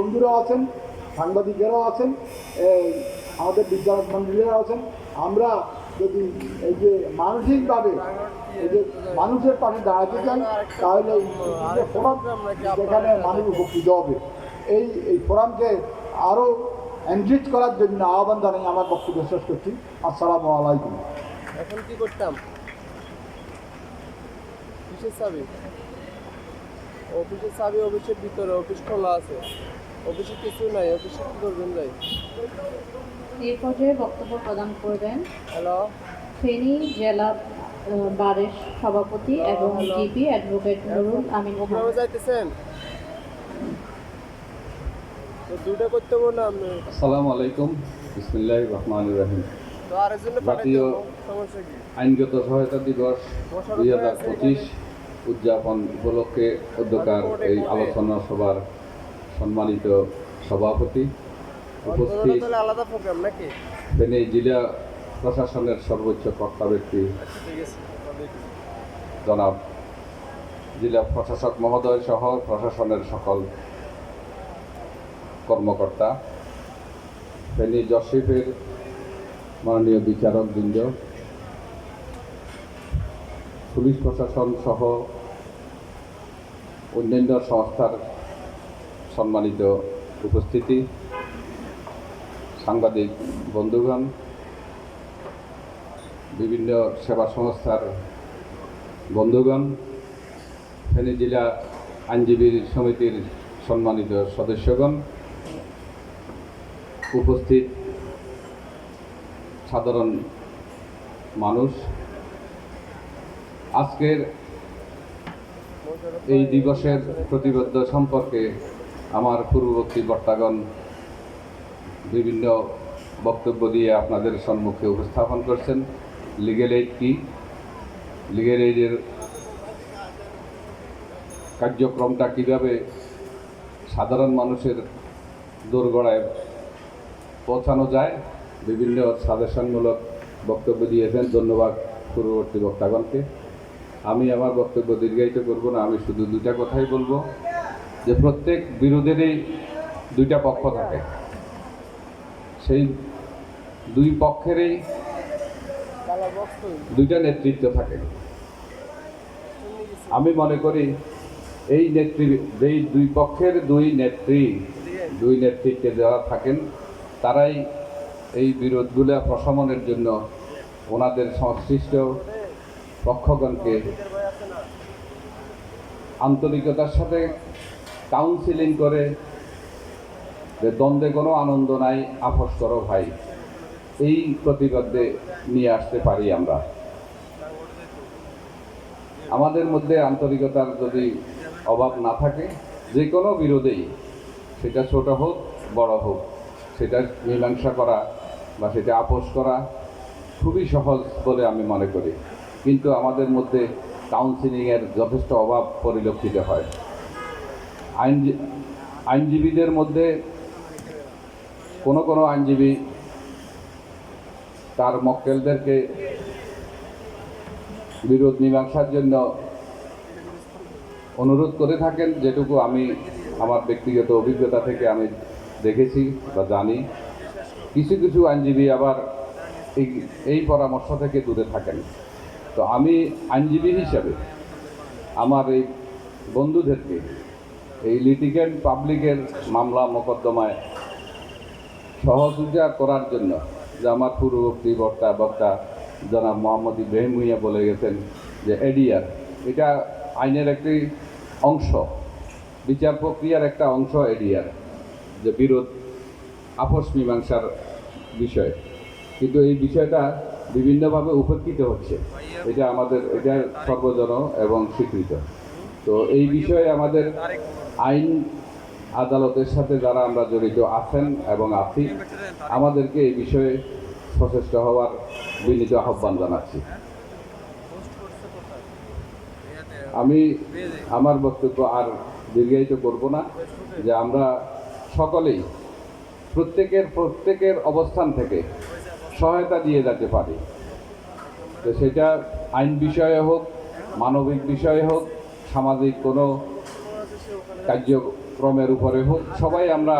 বন্ধুরাও আছেন, সাংবাদিকেরাও আছেন, আমাদের বিদ্যালয় মন্ডলীরা আছেন। আমরা যদি এই যে মানসিকভাবে এই যে মানুষের পাশে দাঁড়াতে চাই, তাহলে এই ফোরাম যেখানে মানুষ উপকৃত হবে, এই ফোরামকে আরও এনরিচ করার জন্য আহ্বান জানাই। আমার বক্তব্য শেষ করছি। আসসালামু আলাইকুম। এখন কি করতাম? অফিসের চাবি, অফিসের চাবি অফিসের ভিতরে, অফিস খোলা আছে, অফিসে কিছু নাই, অফিসে কি করবেন? যাই এই পর্যায়ে বক্তব্য প্রদান করবেন হ্যালো ফেনী জেলা বারের সভাপতি এবং জিপি অ্যাডভোকেট নুরুল আমিন খান। প্রোগ্রামে যাইতেছেন তো দুইটা করতে বল না আপনি। আসসালামু আলাইকুম, বিসমিল্লাহির রহমানির রহিম। তো আরেকজনে জাতীয় সমস্যা কি? আইনগত সহায়তা দিবস 2025 উদযাপন উপলক্ষে উদ্যোক্তার এই আলোচনা সভার সম্মানিত সভাপতি, উপস্থিত আলাদা প্রোগ্রাম নাকি? ফেনী জেলা প্রশাসনের সর্বোচ্চ কর্তা ব্যক্তি ঠিক আছে, জনাব জেলা প্রশাসক মহোদয় সহ প্রশাসনের সকল কর্মকর্তা, ফেনী জশিফের মাননীয় বিচারকবৃন্দ, পুলিশ প্রশাসন সহ অন্যান্য সংস্থার সম্মানিত উপস্থিতি, সাংবাদিক বন্ধুগণ, বিভিন্ন সেবা সংস্থার বন্ধুগণ, ফেনী জেলা আইনজীবী সমিতির সম্মানিত সদস্যগণ, উপস্থিত সাধারণ মানুষ, আজকের এই দিবসের প্রতিবদ্ধ সম্পর্কে আমার পূর্ববর্তী বক্তাগণ বিভিন্ন বক্তব্য দিয়ে আপনাদের সম্মুখে উপস্থাপন করছেন। লিগ্যাল এইড কী, লিগ্যাল এইডের কার্যক্রমটা কীভাবে সাধারণ মানুষের দোরগোড়ায় পৌঁছানো যায়, বিভিন্ন সাজেশনমূলক বক্তব্য দিয়েছেন। ধন্যবাদ পূর্ববর্তী বক্তাগণকে। আমি আমার বক্তব্য দীর্ঘায়িত করব না, আমি শুধু দুইটা কথাই বলবো যে প্রত্যেক বিরোধেরই দুইটা পক্ষ থাকে, সেই দুই পক্ষেরই দুইটা নেতৃত্ব থাকে। আমি মনে করি এই যেই দুই পক্ষের দুই নেতৃত্বে যারা থাকেন, তারাই এই বিরোধগুলো প্রশমনের জন্য ওনাদের সংশ্লিষ্ট পক্ষগণকে আন্তরিকতার সাথে কাউন্সিলিং করে যে দ্বন্দ্বে কোনো আনন্দ নাই, আপোষ করো ভাই, এই প্রতিবাদে নিয়ে আসতে পারি। আমরা আমাদের মধ্যে আন্তরিকতার যদি অভাব না থাকে, যে কোনো বিরোধেই, সেটা ছোট হোক বড় হোক, সেটা মীমাংসা করা বা সেটা আপোষ করা খুবই সহজ বলে আমি মনে করি। কিন্তু আমাদের মধ্যে কাউন্সিলিংয়ের যথেষ্ট অভাব পরিলক্ষিত হয়। আইনজীবীদের মধ্যে কোনো আইনজীবী তার মক্কেলদেরকে বিরোধ মীমাংসার জন্য অনুরোধ করে থাকেন, যেটুকু আমি আমার ব্যক্তিগত অভিজ্ঞতা থেকে আমি দেখেছি বা জানি। কিছু কিছু আইনজীবী আবার এই পরামর্শ থেকে দূরে থাকেন। তো আমি আইনজীবী হিসাবে আমার এই বন্ধুদেরকে এই লিটিগেন্ট পাবলিকের মামলা মোকদ্দমায় সহযোগিতা করার জন্য, যে আমার পূর্ববর্তী বক্তা জনাব মোহাম্মদ ইব্রাহিম ভূঁইয়া বলে গেছেন যে এডিআর, এটা আইনের একটি অংশ, বিচার প্রক্রিয়ার একটা অংশ এডিআর, যে বিরোধ আপোষ মীমাংসার বিষয়। কিন্তু এই বিষয়টা বিভিন্নভাবে উপেক্ষিত হচ্ছে, এটা সর্বজন এবং স্বীকৃত। তো এই বিষয়ে আমাদের আইন আদালতের সাথে যারা আমরা জড়িত আছেন এবং আছি, আমাদেরকে এই বিষয়ে সচেষ্ট হওয়ার বিনীত আহ্বান জানাচ্ছি। আমি আমার বক্তব্য আর দীর্ঘায়িত করব না, যে আমরা সকলেই প্রত্যেকের অবস্থান থেকে সহায়তা দিয়ে যেতে পারি। তো সেটা আইন বিষয়ে হোক, মানবিক বিষয়ে হোক, সামাজিক কোনো ক্রমের উপরে হোক, সবাই আমরা